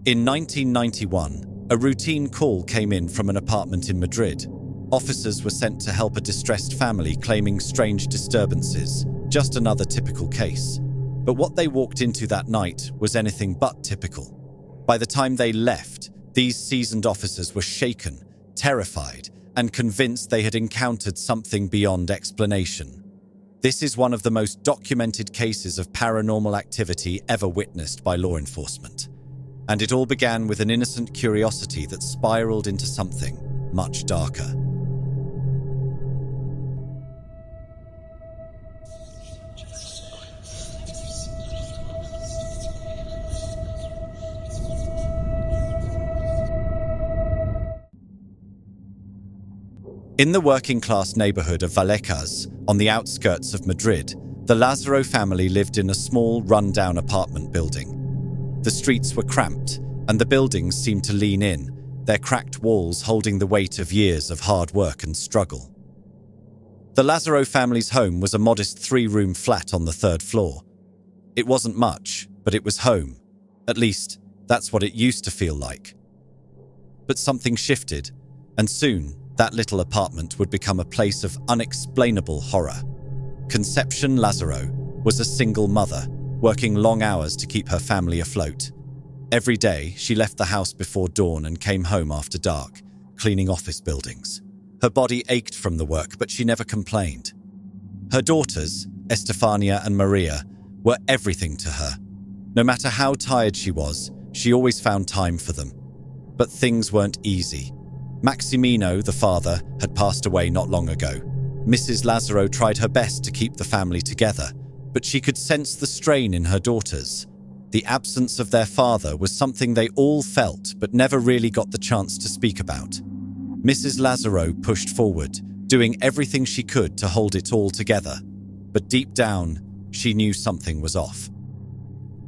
In 1991, a routine call came in from an apartment in Madrid. Officers were sent to help a distressed family claiming strange disturbances, just another typical case. But what they walked into that night was anything but typical. By the time they left, these seasoned officers were shaken, terrified, and convinced they had encountered something beyond explanation. This is one of the most documented cases of paranormal activity ever witnessed by law enforcement. And it all began with an innocent curiosity that spiraled into something much darker. In the working-class neighborhood of Vallecas, on the outskirts of Madrid, the Lazaro family lived in a small, run-down apartment building. The streets were cramped, and the buildings seemed to lean in, their cracked walls holding the weight of years of hard work and struggle. The Lazaro family's home was a modest 3-room flat on the 3rd floor. It wasn't much, but it was home. At least, that's what it used to feel like. But something shifted, and soon, that little apartment would become a place of unexplainable horror. Conception Lazaro was a single mother, working long hours to keep her family afloat. Every day, she left the house before dawn and came home after dark, cleaning office buildings. Her body ached from the work, but she never complained. Her daughters, Estefania and Maria, were everything to her. No matter how tired she was, she always found time for them. But things weren't easy. Maximino, the father, had passed away not long ago. Mrs. Lazaro tried her best to keep the family together, but she could sense the strain in her daughters. The absence of their father was something they all felt but never really got the chance to speak about. Mrs. Lazaro pushed forward, doing everything she could to hold it all together, but deep down, she knew something was off.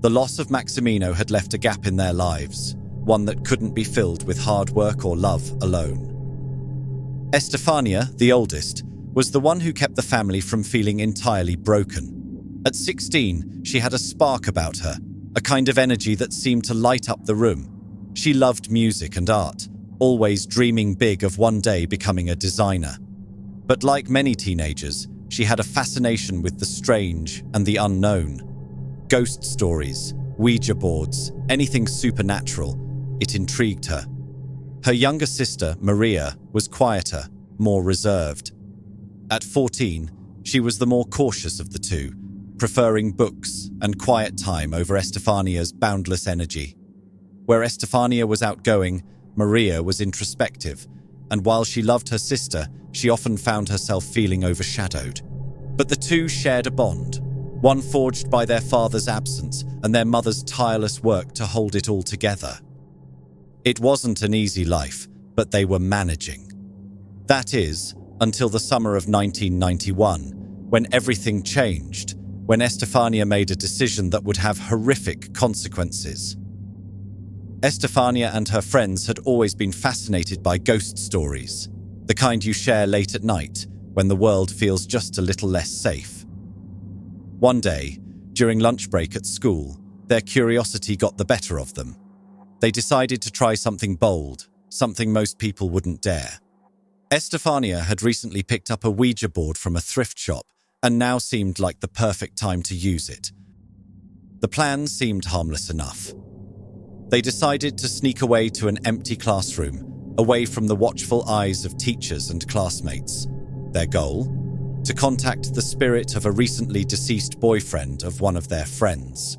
The loss of Maximino had left a gap in their lives, one that couldn't be filled with hard work or love alone. Estefania, the oldest, was the one who kept the family from feeling entirely broken. At 16, she had a spark about her, a kind of energy that seemed to light up the room. She loved music and art, always dreaming big of one day becoming a designer. But like many teenagers, she had a fascination with the strange and the unknown. Ghost stories, Ouija boards, anything supernatural, it intrigued her. Her younger sister, Maria, was quieter, more reserved. At 14, she was the more cautious of the two, preferring books and quiet time over Estefania's boundless energy. Where Estefania was outgoing, Maria was introspective, and while she loved her sister, she often found herself feeling overshadowed. But the two shared a bond, one forged by their father's absence and their mother's tireless work to hold it all together. It wasn't an easy life, but they were managing. That is, until the summer of 1991, when everything changed, when Estefania made a decision that would have horrific consequences. Estefania and her friends had always been fascinated by ghost stories, the kind you share late at night when the world feels just a little less safe. One day, during lunch break at school, their curiosity got the better of them. They decided to try something bold, something most people wouldn't dare. Estefania had recently picked up a Ouija board from a thrift shop and now seemed like the perfect time to use it. The plan seemed harmless enough. They decided to sneak away to an empty classroom, away from the watchful eyes of teachers and classmates. Their goal? To contact the spirit of a recently deceased boyfriend of one of their friends.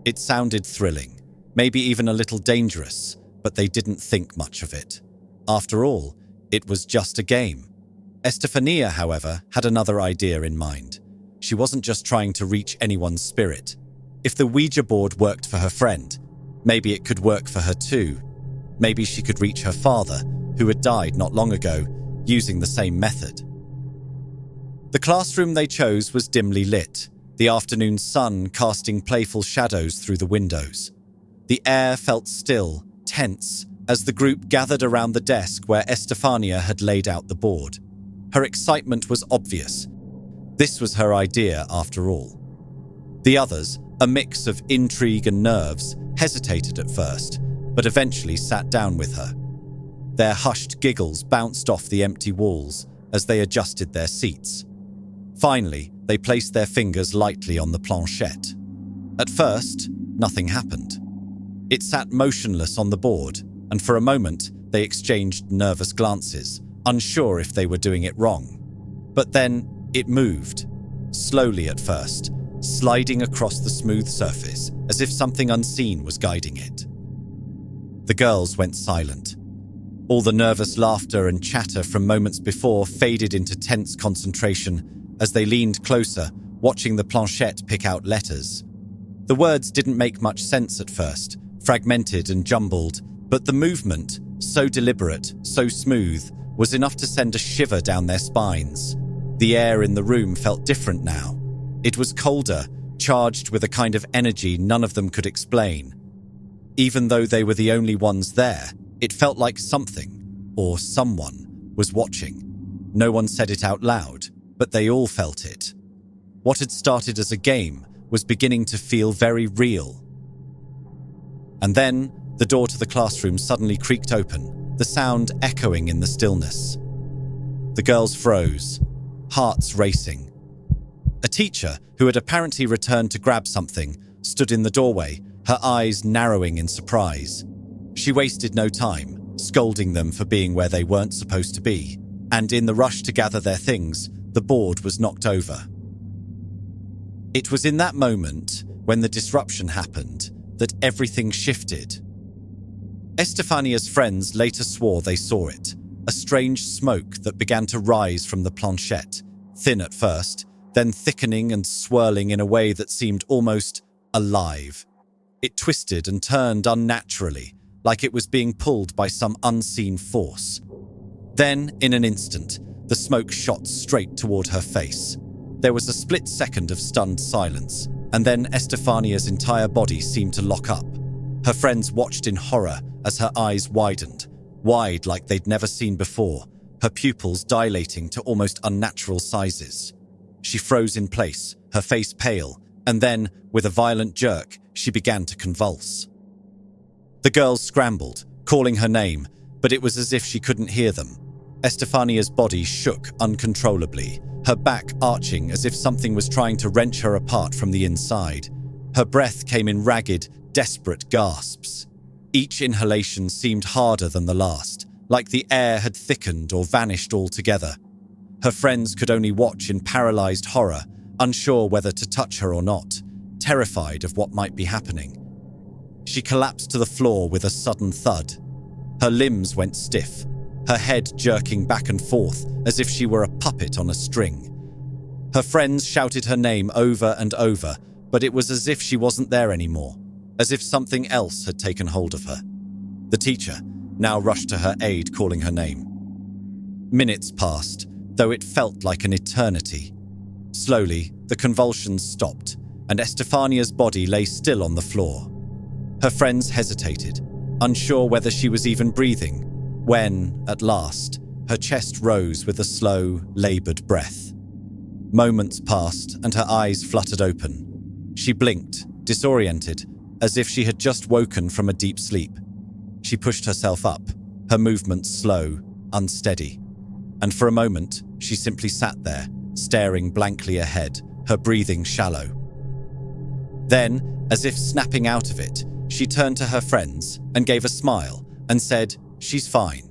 It sounded thrilling, maybe even a little dangerous, but they didn't think much of it. After all, it was just a game. Estefania, however, had another idea in mind. She wasn't just trying to reach anyone's spirit. If the Ouija board worked for her friend, maybe it could work for her too. Maybe she could reach her father, who had died not long ago, using the same method. The classroom they chose was dimly lit, the afternoon sun casting playful shadows through the windows. The air felt still, tense, as the group gathered around the desk where Estefania had laid out the board. Her excitement was obvious. This was her idea, after all. The others, a mix of intrigue and nerves, hesitated at first, but eventually sat down with her. Their hushed giggles bounced off the empty walls as they adjusted their seats. Finally, they placed their fingers lightly on the planchette. At first, nothing happened. It sat motionless on the board, and for a moment, they exchanged nervous glances, unsure if they were doing it wrong. But then, it moved, slowly at first, sliding across the smooth surface as if something unseen was guiding it. The girls went silent. All the nervous laughter and chatter from moments before faded into tense concentration as they leaned closer, watching the planchette pick out letters. The words didn't make much sense at first, fragmented and jumbled, but the movement, so deliberate, so smooth, was enough to send a shiver down their spines. The air in the room felt different now. It was colder, charged with a kind of energy none of them could explain. Even though they were the only ones there, it felt like something, or someone, was watching. No one said it out loud, but they all felt it. What had started as a game was beginning to feel very real. And then, the door to the classroom suddenly creaked open, the sound echoing in the stillness. The girls froze, hearts racing. A teacher, who had apparently returned to grab something, stood in the doorway, her eyes narrowing in surprise. She wasted no time, scolding them for being where they weren't supposed to be, and in the rush to gather their things, the board was knocked over. It was in that moment, when the disruption happened, that everything shifted. Estefania's friends later swore they saw it, a strange smoke that began to rise from the planchette, thin at first, then thickening and swirling in a way that seemed almost alive. It twisted and turned unnaturally, like it was being pulled by some unseen force. Then, in an instant, the smoke shot straight toward her face. There was a split second of stunned silence, and then Estefania's entire body seemed to lock up. Her friends watched in horror as her eyes widened, wide like they'd never seen before, her pupils dilating to almost unnatural sizes. She froze in place, her face pale, and then, with a violent jerk, she began to convulse. The girls scrambled, calling her name, but it was as if she couldn't hear them. Estefania's body shook uncontrollably, her back arching as if something was trying to wrench her apart from the inside. Her breath came in ragged, desperate gasps. Each inhalation seemed harder than the last, like the air had thickened or vanished altogether. Her friends could only watch in paralyzed horror, unsure whether to touch her or not, terrified of what might be happening. She collapsed to the floor with a sudden thud. Her limbs went stiff, her head jerking back and forth as if she were a puppet on a string. Her friends shouted her name over and over, but it was as if she wasn't there anymore, as if something else had taken hold of her. The teacher now rushed to her aid, calling her name. Minutes passed, though it felt like an eternity. Slowly, the convulsions stopped, and Estefania's body lay still on the floor. Her friends hesitated, unsure whether she was even breathing, when, at last, her chest rose with a slow, labored breath. Moments passed, and her eyes fluttered open. She blinked, disoriented, as if she had just woken from a deep sleep. She pushed herself up, her movements slow, unsteady. And for a moment, she simply sat there, staring blankly ahead, her breathing shallow. Then, as if snapping out of it, she turned to her friends and gave a smile and said, "She's fine."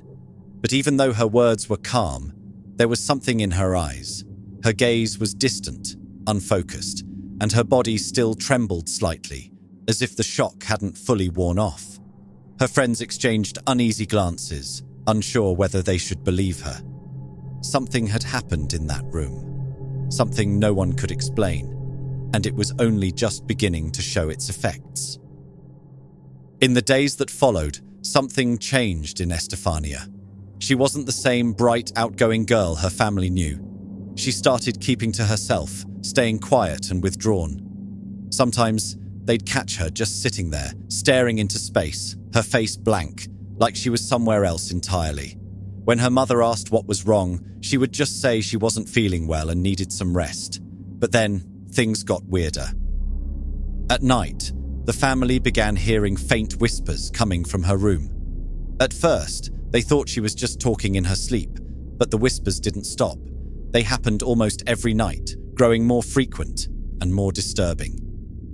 But even though her words were calm, there was something in her eyes. Her gaze was distant, unfocused, and her body still trembled slightly, as if the shock hadn't fully worn off. Her friends exchanged uneasy glances, unsure whether they should believe her. Something had happened in that room, something no one could explain, and it was only just beginning to show its effects. In the days that followed, something changed in Estefania. She wasn't the same bright, outgoing girl her family knew. She started keeping to herself, staying quiet and withdrawn. Sometimes, they'd catch her just sitting there, staring into space, her face blank, like she was somewhere else entirely. When her mother asked what was wrong, she would just say she wasn't feeling well and needed some rest. But then, things got weirder. At night, The family began hearing faint whispers coming from her room. At first, they thought she was just talking in her sleep, but the whispers didn't stop. They happened almost every night, growing more frequent and more disturbing.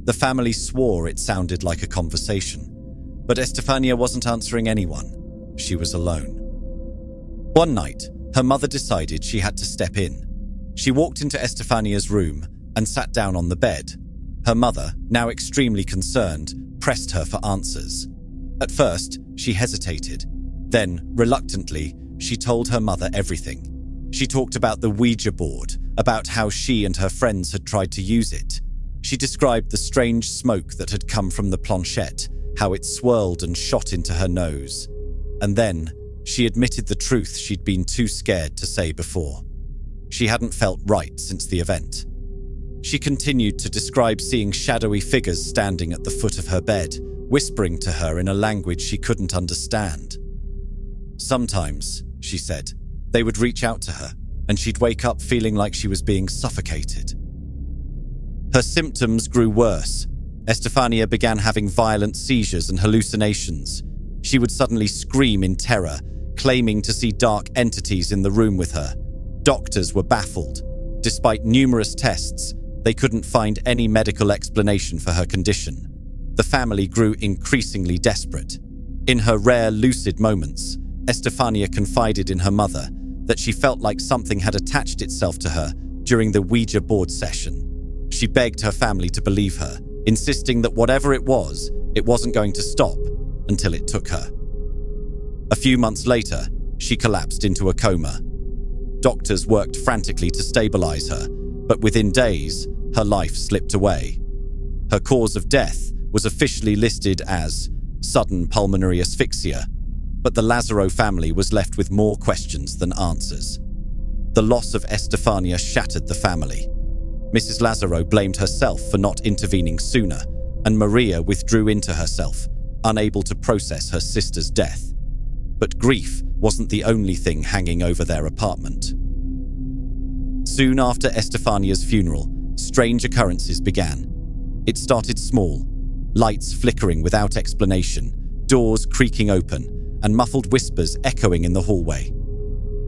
The family swore it sounded like a conversation, but Estefania wasn't answering anyone. She was alone. One night, her mother decided she had to step in. She walked into Estefania's room and sat down on the bed. Her mother, now extremely concerned, pressed her for answers. At first, she hesitated. Then, reluctantly, she told her mother everything. She talked about the Ouija board, about how she and her friends had tried to use it. She described the strange smoke that had come from the planchette, how it swirled and shot into her nose. And then, she admitted the truth she'd been too scared to say before. She hadn't felt right since the event. She continued to describe seeing shadowy figures standing at the foot of her bed, whispering to her in a language she couldn't understand. Sometimes, she said, they would reach out to her, and she'd wake up feeling like she was being suffocated. Her symptoms grew worse. Estefania began having violent seizures and hallucinations. She would suddenly scream in terror, claiming to see dark entities in the room with her. Doctors were baffled. Despite numerous tests, they couldn't find any medical explanation for her condition. The family grew increasingly desperate. In her rare lucid moments, Estefania confided in her mother that she felt like something had attached itself to her during the Ouija board session. She begged her family to believe her, insisting that whatever it wasn't going to stop until it took her. A few months later, she collapsed into a coma. Doctors worked frantically to stabilize her, but within days, her life slipped away. Her cause of death was officially listed as sudden pulmonary asphyxia, but the Lazaro family was left with more questions than answers. The loss of Estefania shattered the family. Mrs. Lazaro blamed herself for not intervening sooner, and Maria withdrew into herself, unable to process her sister's death. But grief wasn't the only thing hanging over their apartment. Soon after Estefania's funeral, strange occurrences began. It started small, lights flickering without explanation, doors creaking open, and muffled whispers echoing in the hallway.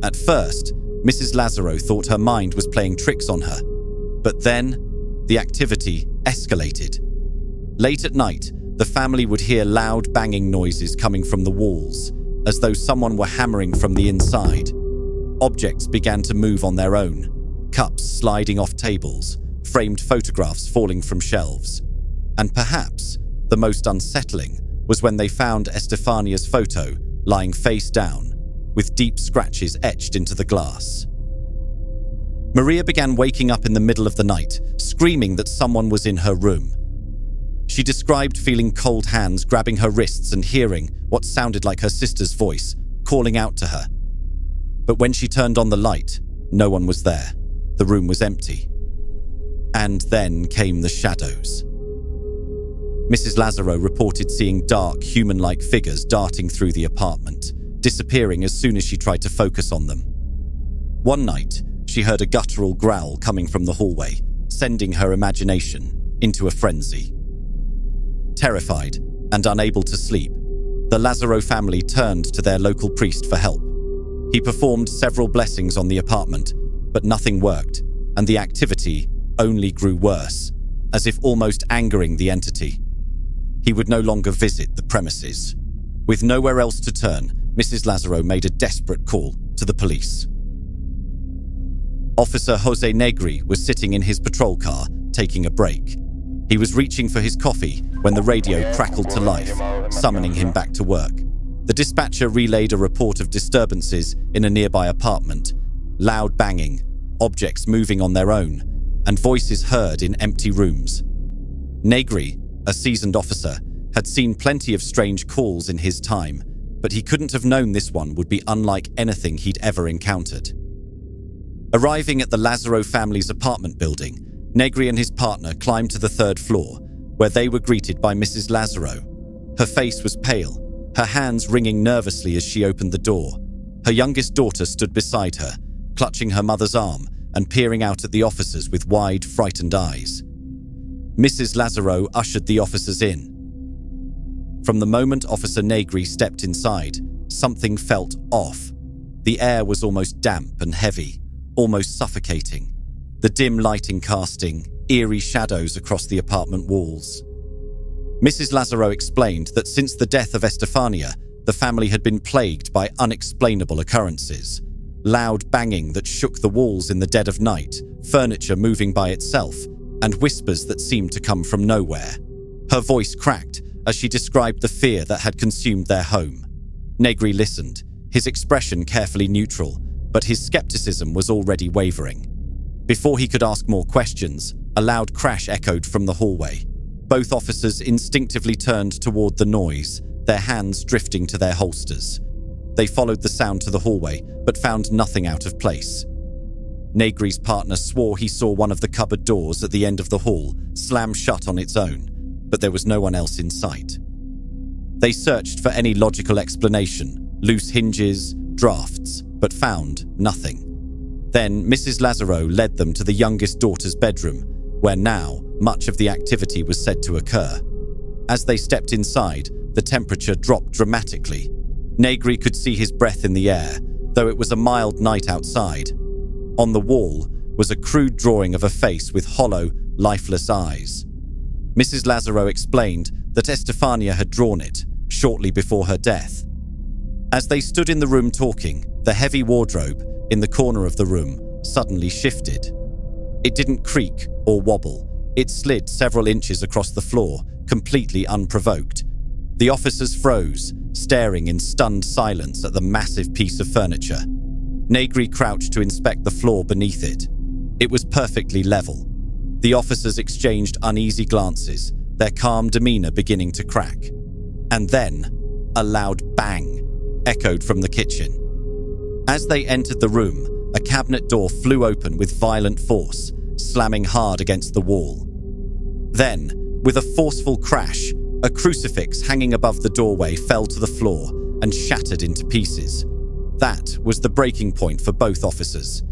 At first, Mrs. Lazaro thought her mind was playing tricks on her, but then the activity escalated. Late at night, the family would hear loud banging noises coming from the walls, as though someone were hammering from the inside. Objects began to move on their own, cups sliding off tables, framed photographs falling from shelves. And perhaps the most unsettling was when they found Estefania's photo lying face down, with deep scratches etched into the glass. Maria began waking up in the middle of the night, screaming that someone was in her room. She described feeling cold hands grabbing her wrists and hearing what sounded like her sister's voice, calling out to her. But when she turned on the light, no one was there. The room was empty. And then came the shadows. Mrs. Lazaro reported seeing dark, human-like figures darting through the apartment, disappearing as soon as she tried to focus on them. One night, she heard a guttural growl coming from the hallway, sending her imagination into a frenzy. Terrified and unable to sleep, the Lazaro family turned to their local priest for help. He performed several blessings on the apartment, but nothing worked, and the activity only grew worse, as if almost angering the entity. He would no longer visit the premises. With nowhere else to turn, Mrs. Lazaro made a desperate call to the police. Officer Jose Negri was sitting in his patrol car, taking a break. He was reaching for his coffee when the radio crackled to life, summoning him back to work. The dispatcher relayed a report of disturbances in a nearby apartment, loud banging, objects moving on their own, and voices heard in empty rooms. Negri, a seasoned officer, had seen plenty of strange calls in his time, but he couldn't have known this one would be unlike anything he'd ever encountered. Arriving at the Lazaro family's apartment building, Negri and his partner climbed to the third floor, where they were greeted by Mrs. Lazaro. Her face was pale, her hands wringing nervously as she opened the door. Her youngest daughter stood beside her, clutching her mother's arm and peering out at the officers with wide, frightened eyes. Mrs. Lazaro ushered the officers in. From the moment Officer Negri stepped inside, something felt off. The air was almost damp and heavy, almost suffocating. The dim lighting casting eerie shadows across the apartment walls. Mrs. Lazaro explained that since the death of Estefania, the family had been plagued by unexplainable occurrences. Loud banging that shook the walls in the dead of night, furniture moving by itself, and whispers that seemed to come from nowhere. Her voice cracked as she described the fear that had consumed their home. Negri listened, his expression carefully neutral, but his skepticism was already wavering. Before he could ask more questions, a loud crash echoed from the hallway. Both officers instinctively turned toward the noise, their hands drifting to their holsters. They followed the sound to the hallway, but found nothing out of place. Negri's partner swore he saw one of the cupboard doors at the end of the hall slam shut on its own, but there was no one else in sight. They searched for any logical explanation, loose hinges, drafts, but found nothing. Then Mrs. Lazaro led them to the youngest daughter's bedroom, where now much of the activity was said to occur. As they stepped inside, the temperature dropped dramatically. Negri could see his breath in the air, though it was a mild night outside. On the wall was a crude drawing of a face with hollow, lifeless eyes. Mrs. Lazaro explained that Estefania had drawn it shortly before her death. As they stood in the room talking, the heavy wardrobe in the corner of the room suddenly shifted. It didn't creak or wobble. It slid several inches across the floor, completely unprovoked. The officers froze, staring in stunned silence at the massive piece of furniture. Negri crouched to inspect the floor beneath it. It was perfectly level. The officers exchanged uneasy glances, their calm demeanor beginning to crack. And then, a loud bang echoed from the kitchen. As they entered the room, a cabinet door flew open with violent force, slamming hard against the wall. Then, with a forceful crash, a crucifix hanging above the doorway fell to the floor and shattered into pieces. That was the breaking point for both officers.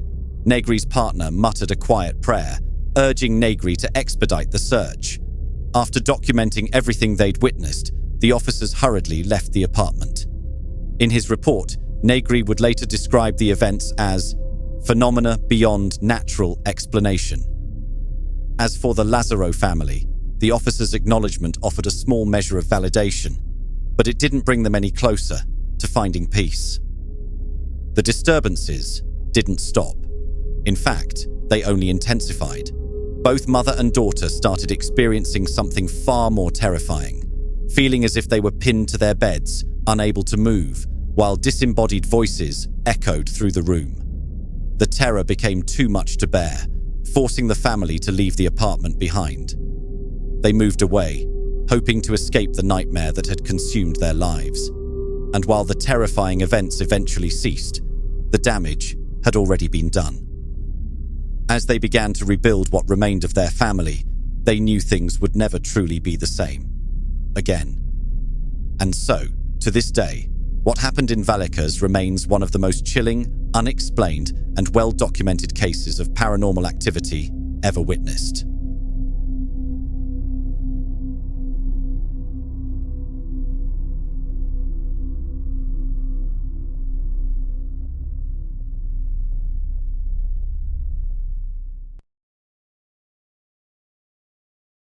Negri's partner muttered a quiet prayer, urging Negri to expedite the search. After documenting everything they'd witnessed, the officers hurriedly left the apartment. In his report, Negri would later describe the events as phenomena beyond natural explanation. As for the Lazaro family, the officers' acknowledgement offered a small measure of validation, but it didn't bring them any closer to finding peace. The disturbances didn't stop. In fact, they only intensified. Both mother and daughter started experiencing something far more terrifying, feeling as if they were pinned to their beds, unable to move, while disembodied voices echoed through the room. The terror became too much to bear, forcing the family to leave the apartment behind. They moved away, hoping to escape the nightmare that had consumed their lives. And while the terrifying events eventually ceased, the damage had already been done. As they began to rebuild what remained of their family, they knew things would never truly be the same again. And so, to this day, what happened in Vallecas remains one of the most chilling, unexplained, and well-documented cases of paranormal activity ever witnessed.